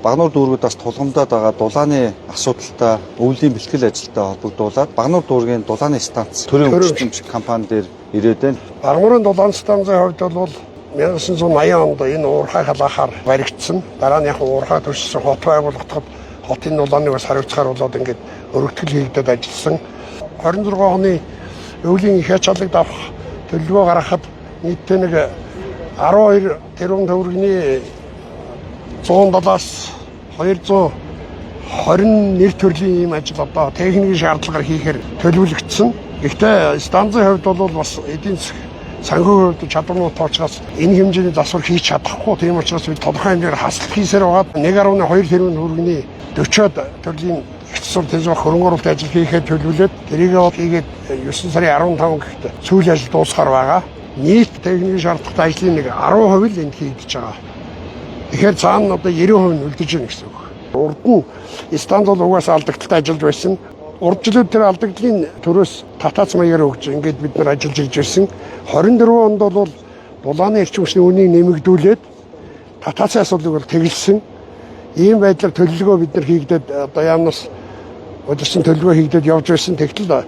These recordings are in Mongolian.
Багнуур дүүргүүд бас тулгамдаад байгаа дулааны асуудалтай өвлийн бэлтгэл ажилтай холбогдуулаад Багнуур дүүргийн дулааны станц төрийн өмчтөмж компани дээр ирээд байна. Багнуурын дулаан станцын хувьд бол 1980 онд энэ уурхай халаахаар баригдсан. Дараа нь яг уурхай төссөн хот байгуулагдахад хотын дулааныг бас хариуцахаар болоод ингээд өргөтгөл хийгдээд ажилласан. 26 оны өвлийн их ачааллыг авах төлөвлөгөө гаргахад нийтдээ нэг 12 тэрбум төгрөгийн 170-аас 220 нэр төрлийн ийм ажил одоо техникийн шаардлагаар хийхээр төлөвлөгдсөн. Гэхдээ станцын хувьд бол бас эдийн засаг санхүүгийн хувьд чадварнууд тоочгоос энэ хэмжээний засвар хийж чадахгүй. Тийм учраас бид тодорхой хэмжээгээр хасалт хийсээр байгаад 1.2 тэрбум төгрөгийн 40-од төрлийн хэцүү тэжээх хөрөнгө оруулалт ажил хийхэд төлөвлөд тэрийг хийгээд 9 сарын 15 гэхэд сүүлийн ажил дуусгаар байгаа. Нийт техникийн шаардлагатай ажлын нэг 10% л энд хийгдэж байгаа. Тэгэхээр цаана одоо 90% нь үлдэж байна гэсэн үг. Урд нь станц бол угаасаа алдагдaltaй ажиллаж байсан. Урдчлууд тэр алдагдлын төрөөс татаац маягаар өгч ингээд бид нар ажиллаж ирж байсан. 24 онд бол дулааны эрчим хүчний үнийг нэмэгдүүлээд татаацын асуудлыг бол тэглэсэн. Ийм байдлаар төлөвлөгөө бид нар хийгдээд одоо яамнаас удирсан төлөвлөгөө хийгдээд явж байсан. Тэгтэл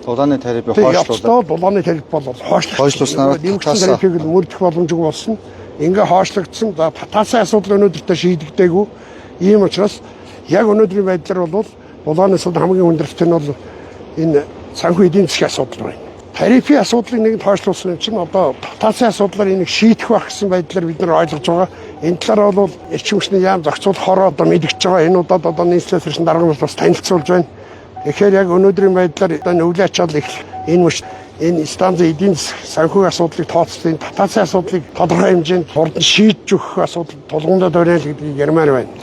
Дулааны тарифыг хойшлуулаад дулааны тариф бол хойшлуулснаар нэмэгдсэн тарифыг мөрдөх боломжгүй болсон. Ингээ хойшлогдсон. За татаацын асуудал өнөөдөртөө шийдэгдээгүй. Ийм учраас яг өнөөдрийн байдлаар бол дулааны асуудал хамгийн хүндрэлтэй нь бол энэ санхүү эдийн засгийн асуудал байна. Тарифын асуудлыг нэгэн хойшлуулсан чинь одоо татаацын асуудлаар энийг шийдэх байх гэсэн байдлаар бид нар ойлгож байгаа. Энэ талаар бол эрчим хүчний яам зохицуулах хороо одоо мэдгэж байгаа. Энэ удаад одоо нийслэлээс ирсэн дарга нас бас танилцуулж байна. Тэгэхээр яг өнөөдрийн байдлаар энэ өвлийн ачаал их энэ станцын эдийн засаг санхүүгийн асуудлыг тооцсон, татаацын асуудлыг тодорхой хэмжээнд хурдан шийдэж өгөх асуудал тулгуундаа байна гэдгийг ярмаар байна.